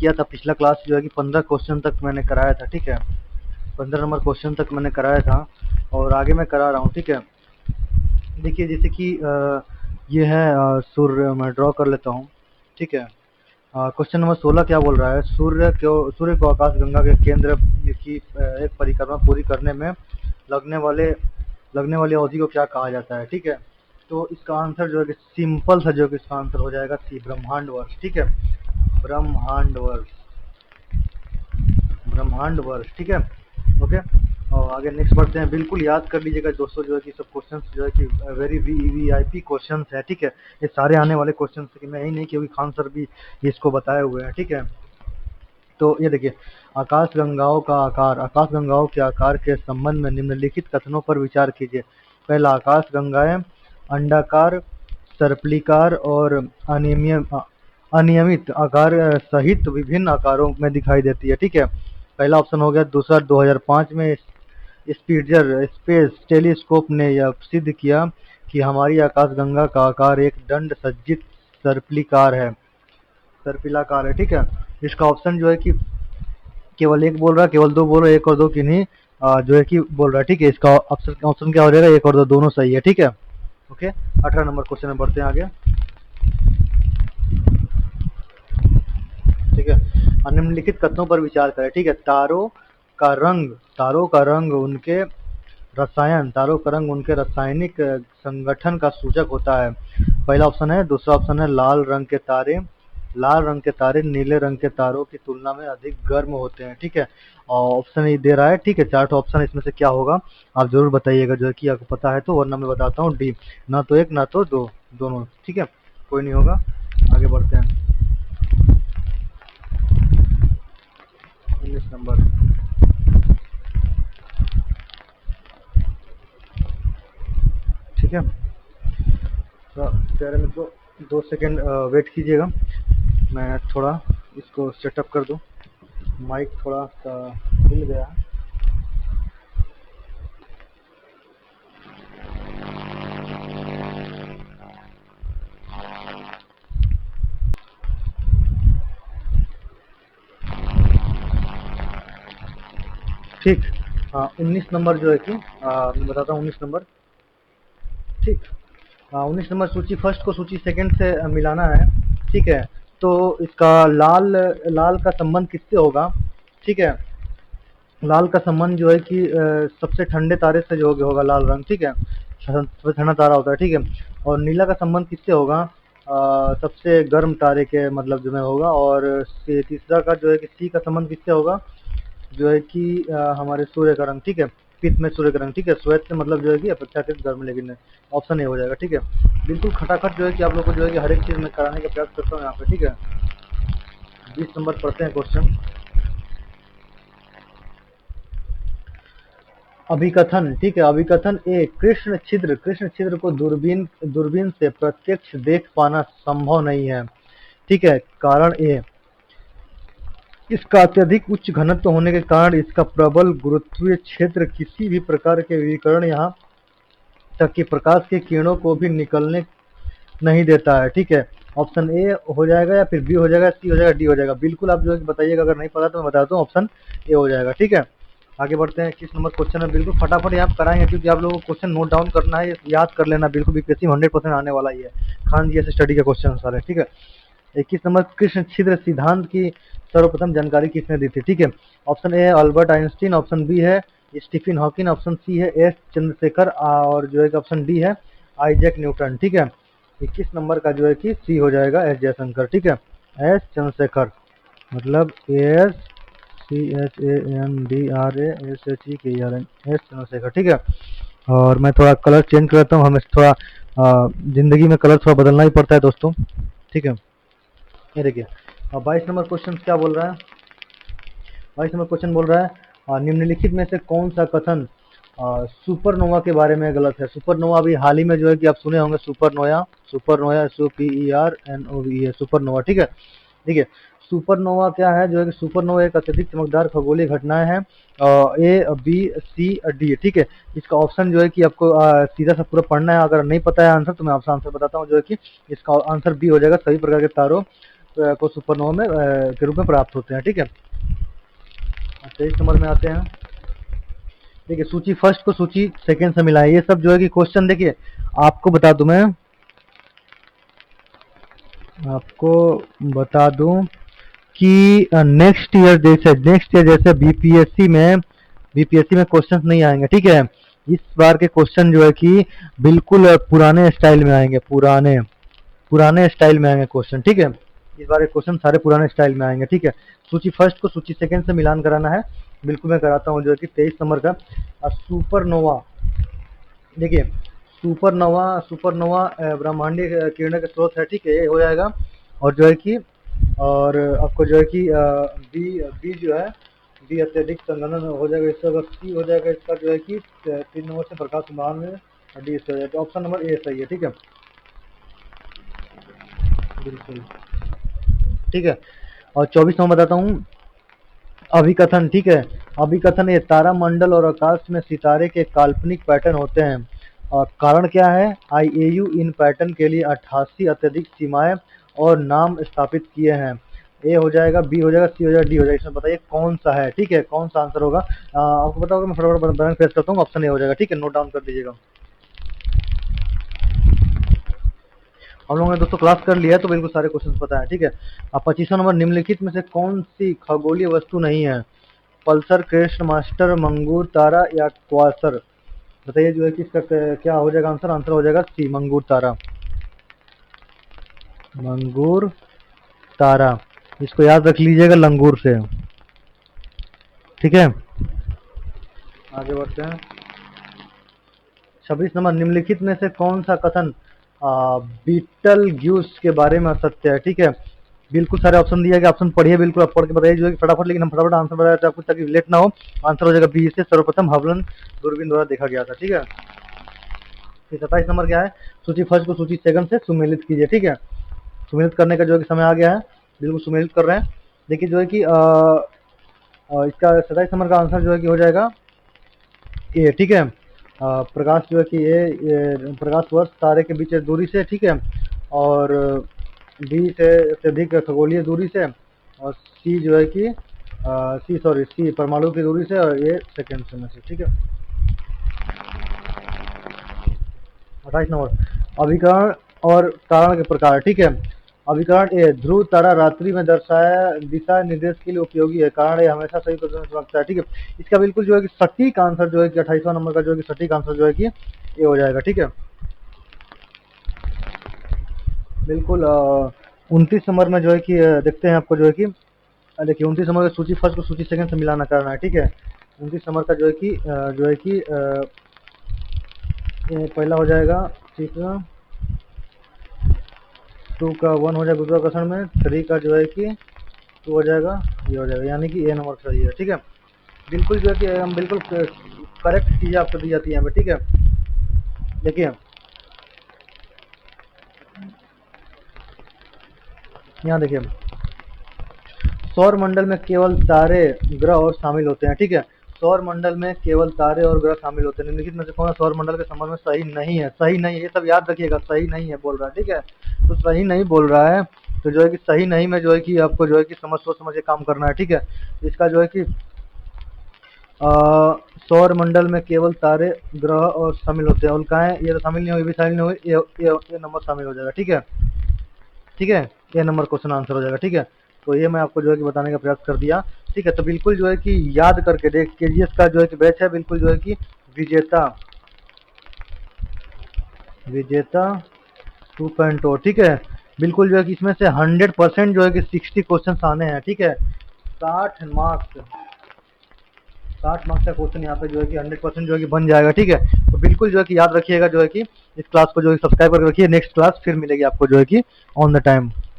किया था पिछला क्लास जो है कि 15 क्वेश्चन तक मैंने कराया था, ठीक है। 15 नंबर क्वेश्चन तक मैंने कराया था और आगे मैं करा रहा हूँ, ठीक है। देखिए जैसे कि ये है सूर्य, मैं ड्रॉ कर लेता हूँ, ठीक है। क्वेश्चन नंबर 16 क्या बोल रहा है, सूर्य को आकाशगंगा के केंद्र की एक परिक्रमा पूरी करने में लगने वाले लगने वाली अवधि को क्या कहा जाता है, ठीक है। तो इसका आंसर जो है कि सिंपल सा जो है कि इसका आंसर हो जाएगा सी, ब्रह्मांड वर्ष, ठीक है। ब्रह्मांड वर्ष, ब्रह्मांड वर्ष, ठीक है। ओके, और आगे नेक्स्ट बढ़ते हैं। बिल्कुल याद कर लीजिएगा दोस्तों जो है कि सब क्वेश्चंस जो है कि वेरी वीआईपी क्वेश्चंस है, ठीक है। ये सारे आने वाले क्वेश्चंस कि मैं ही नहीं, क्योंकि खान सर भी इसको बताए हुए हैं, ठीक है। तो ये देखिए, आकाशगंगाओं के आकार के संबंध में निम्नलिखित कथनों पर विचार कीजिए। पहला, आकाशगंगाएं अंडाकार, सर्पिलाकार और अनियमित आकार सहित विभिन्न आकारों में दिखाई देती है, ठीक है। पहला ऑप्शन हो गया। दूसरा, 2005 में स्पिट्जर स्पेस टेलीस्कोप ने यह सिद्ध किया कि हमारी आकाशगंगा का आकार एक दंड सज्जित सर्पिलाकार है, ठीक है। इसका ऑप्शन जो है कि केवल एक बोल रहा है, केवल दो बोल रहा है, एक और दो की नहीं, जो है कि बोल रहा है, ठीक है। इसका ऑप्शन क्या हो जाएगा, एक और दो दोनों सही है, ठीक है। ओके, 18 नंबर क्वेश्चन में बढ़ते हैं आगे, ठीक है। निम्नलिखित कथनों पर विचार करें, ठीक है। तारों का रंग उनके रासायनिक संगठन का सूचक होता है। पहला ऑप्शन है। दूसरा ऑप्शन है, लाल रंग के तारे नीले रंग के तारों की तुलना में अधिक गर्म होते हैं, ठीक है। और ऑप्शन ये दे रहा है, ठीक है। 4 ऑप्शन, इसमें से क्या होगा आप जरूर बताइएगा, जो है कि आपको पता है तो, वरना मैं बताता हूँ डी, ना तो एक ना तो दो, दोनों, ठीक है। कोई नहीं होगा, आगे बढ़ते हैं। 19 नंबर, ठीक है। तो प्यारे मित्रों 2 सेकेंड वेट कीजिएगा, मैं थोड़ा इसको सेटअप कर दूं। माइक थोड़ा सा हिल गया है। ठीक, 19 नंबर जो है कि मैं बताता हूँ 19 नंबर, ठीक। 19 नंबर सूची फर्स्ट को सूची सेकंड से मिलाना है, ठीक है। तो इसका लाल का संबंध किससे होगा, ठीक है। लाल का संबंध जो है कि सबसे ठंडे तारे से जो होगा लाल रंग, ठीक है। सबसे ठंडा तारा होता है, ठीक है। और नीला का संबंध किससे होगा, सबसे गर्म तारे के मतलब जो में होगा। और तीसरा का जो है कि सी का संबंध किससे होगा, जो है कि हमारे सूर्य का रंग, ठीक है। पित्त में सूर्य का रंग, ठीक है। श्वेत से मतलब जो है कि अपेक्षाकृत गर्म, लेकिन ऑप्शन ए हो जाएगा, ठीक है। बिल्कुल खटाखट जो है कि आप लोग को जो है कि हर एक चीज में कराने का प्रयास करता हूँ यहाँ पे, ठीक है। 20 नंबर पढ़ते हैं क्वेश्चन। अभिकथन, ठीक है। अभिकथन ए, कृष्ण छिद्र को दूरबीन से प्रत्यक्ष देख पाना संभव नहीं है, ठीक है। कारण ए, इसका अत्यधिक उच्च घनत्व होने के कारण इसका प्रबल गुरुत्वीय क्षेत्र किसी भी प्रकार के विकिरण यहाँ तक कि प्रकाश की किरणों को भी निकलने नहीं देता है, ठीक है। ऑप्शन ए हो जाएगा, या फिर बी हो जाएगा, सी हो जाएगा, डी हो जाएगा। बिल्कुल आप जो है बताइएगा, अगर नहीं पता तो मैं बताता हूँ, ऑप्शन ए हो जाएगा, ठीक है। आगे बढ़ते हैं। 21 नंबर क्वेश्चन है, बिल्कुल फटाफट यहाँ कराएंगे, क्योंकि आप लोगों को क्वेश्चन नोट डाउन करना है, याद कर लेना, बिल्कुल बीपीएससी में 100% आने वाला ही है। खान जी ऐसे स्टडी के क्वेश्चन सारे, ठीक है। 21 नंबर, कृष्ण छिद्र सिद्धांत की सर्वप्रथम जानकारी किसने दी थी, ठीक है। ऑप्शन ए है अल्बर्ट आइंस्टीन, ऑप्शन बी है स्टीफन हॉकिंग, ऑप्शन सी है एस चंद्रशेखर, और जो है ऑप्शन डी है आइजैक न्यूटन, ठीक है। 21 नंबर का जो है कि सी हो जाएगा एस जयशंकर, ठीक है। एस चंद्रशेखर, मतलब एस CHANDRASHEKERN, एस चंद्रशेखर, ठीक है। और मैं थोड़ा कलर चेंज करता हूँ, हमें थोड़ा जिंदगी में कलर थोड़ा बदलना ही पड़ता है दोस्तों, ठीक है। ये देखिए, 22 नंबर क्वेश्चन क्या बोल रहा है। 22 नंबर क्वेश्चन बोल रहा है, निम्नलिखित में से कौन सा कथन सुपरनोवा के बारे में गलत है। सुपरनोवा अभी हाल ही में जो है कि आप सुने होंगे, सुपरनोवा, SUPERNOVA, सुपरनोवा, ठीक है। देखिए, सुपरनोवा क्या है, जो है कि सुपरनोवा एक अत्यधिक चमकदार खगोलीय घटनाएं हैं, ए बी सी डी, ठीक है। इसका ऑप्शन जो है कि आपको सीधा सा पूरा पढ़ना है, अगर नहीं पता है आंसर तो मैं आपसे आंसर बताता हूँ, जो है कि इसका आंसर बी हो जाएगा, सभी प्रकार के तारों को सुपरनोवा में के रूप में प्राप्त होते हैं। ठीक है, 23 नंबर में आते हैं। देखिए सूची फर्स्ट को सूची सेकंड से मिलाएं। ये सब जो है कि क्वेश्चन देखिए आपको बता दूं कि नेक्स्ट ईयर जैसे बीपीएससी में क्वेश्चंस नहीं आएंगे। ठीक है, इस बार के क्वेश्चन जो है कि बिल्कुल पुराने स्टाइल में आएंगे, पुराने स्टाइल में आएंगे क्वेश्चन। ठीक है, इस बार के क्वेश्चन सारे पुराने स्टाइल में आएंगे। ठीक है, सूची फर्स्ट को सूची सेकंड से मिलान कराना है, बिल्कुल मैं कराता हूँ। जो है कि 23 नंबर का सुपरनोवा। देखिए सुपरनोवा ब्रह्मांडीय किरणों के स्रोत है। ठीक है, ये हो जाएगा। और जो है कि और आपको जो है कि बी जो है बी अत्यधिक संघनन हो जाएगा, इसका सी हो जाएगा। इसका जो है कि 3 नंबर से प्रकाश संभाल में डी से हो जाएगा। ऑप्शन नंबर ए सही है। ठीक है, बिल्कुल ठीक है। और 24 नंबर बताता हूँ, अभिकथन। ठीक है, अभिकथन ये तारामंडल और आकाश में सितारे के काल्पनिक पैटर्न होते हैं। और कारण क्या है? आईएयू इन पैटर्न के लिए 88 अत्यधिक सीमाएं और नाम स्थापित किए हैं। ए हो जाएगा, बी हो जाएगा, सी हो जाएगा, डी हो जाएगा। इसमें बताइए कौन सा है। ठीक है, कौन सा आंसर होगा? आपको पता होगा, मैं फटाफट बनाना प्रेस करता हूँ। ऑप्शन ए हो जाएगा। ठीक है, नोट डाउन कर लीजिएगा। हम लोगों ने दोस्तों क्लास कर लिया है तो बिल्कुल सारे क्वेश्चन पता है। ठीक है, अब 25वां नंबर, निम्नलिखित में से कौन सी खगोलीय वस्तु नहीं है? पल्सर, क्रेस्ट मास्टर, मंगूर तारा या क्वासर? बताइए जो है कि इसका क्या हो जाएगा आंसर? आंसर हो जाएगा सी, मंगूर तारा। मंगूर तारा, इसको याद रख लीजिएगा लंगूर से। ठीक है, आगे बढ़ते हैं। 26 नंबर, निम्नलिखित में से कौन सा कथन बीटल ग्यूस के बारे में सत्य है? ठीक है, बिल्कुल सारे ऑप्शन दिया गया, ऑप्शन पढ़िए, बिल्कुल आप पढ़ के बताइए जो है कि फटाफट, लेकिन हम फटाफट आंसर बताते हैं आपको ताकि लेट ना हो। आंसर हो जाएगा बी, से सर्वप्रथम हबल दूरबीन द्वारा देखा गया था। ठीक है, 27 नंबर क्या है? सूची फर्स्ट को सूची सेकंड से सुमेलित कीजिए। ठीक है, सुमेलित करने का जो है कि समय आ गया है, बिल्कुल सुमेलित कर रहे हैं। देखिए जो है कि इसका 27 नंबर का आंसर जो है कि हो जाएगा ए। ठीक है, प्रकाश जो है कि ये प्रकाश वर्ष तारे के बीच दूरी से। ठीक है, और बी से अत्यधिक खगोलीय दूरी से, और सी जो है कि सी परमाणु की दूरी से, और ये सेकंड से में से। ठीक है, 28 नंबर, अभिकरण और कारण के प्रकार। ठीक है, अभिकरण ए, ध्रुव तारा रात्रि में दर्शाया दिशा निर्देश के लिए उपयोगी है। कारण ए, हमेशा सही रखता है। ठीक है, इसका बिल्कुल जो है कि सटीक आंसर जो है कि 28वां नंबर का जो है कि सटीक आंसर जो है कि ये हो जाएगा। ठीक है, बिल्कुल 29 नंबर में जो है कि देखते हैं आपको जो है कि देखिए 29 नंबर का सूची फर्स्ट को सूची सेकंड से मिलाना करना है। ठीक है, 29 नंबर का जो है कि पहला हो जाएगा, ठीक है, 2 का 1 हो जाएगा गुरुत्वाकर्षण में, 3 का जो है कि 2 हो जाएगा, ये हो जाएगा, यानी कि ए नंबर सही है। ठीक है, बिल्कुल जो है कि हम बिल्कुल करेक्ट चीज़ें आपको दी जाती है हमें। ठीक है, देखिए यहाँ देखिए, सौर मंडल में केवल तारे, ग्रह और शामिल होते हैं। ठीक है, सौर मंडल में केवल तारे और ग्रह शामिल होते हैं। निम्नलिखित में से कौन सा सौर मंडल के संबंध में सही नहीं है? सही नहीं है, ये सब याद रखिएगा, सही नहीं है बोल रहा है। ठीक है, तो सही नहीं बोल रहा है, तो जो है कि सही नहीं में जो है कि आपको जो है कि सोच समझ के काम करना है। ठीक है, इसका जो है कि सौर मंडल में केवल तारे, ग्रह और शामिल होते हैं। उल्काएं ये तो शामिल नहीं हुई, भी शामिल नहीं हुई, ये नंबर शामिल हो जाएगा। ठीक है, ठीक है, ये नंबर क्वेश्चन आंसर हो जाएगा। ठीक है, तो ये मैं आपको जो है कि बताने का प्रयास कर दिया। ठीक है, तो बिल्कुल जो है कि याद करके देख, केजीएस का जो है कि बैच है, बिल्कुल जो है कि विजेता विजेता 2.0। ठीक है, बिल्कुल जो है कि इसमें से 100% जो है कि 60 क्वेश्चन आने हैं। ठीक है, 60 मार्क्स 60 मार्क्स का क्वेश्चन यहाँ पे जो है कि 100% जो है कि बन जाएगा। ठीक है, तो बिल्कुल जो है कि याद रखिएगा, जो है कि इस क्लास को जो है सब्सक्राइब करके रखिए। नेक्स्ट क्लास फिर मिलेगी आपको जो है कि ऑन द टाइम।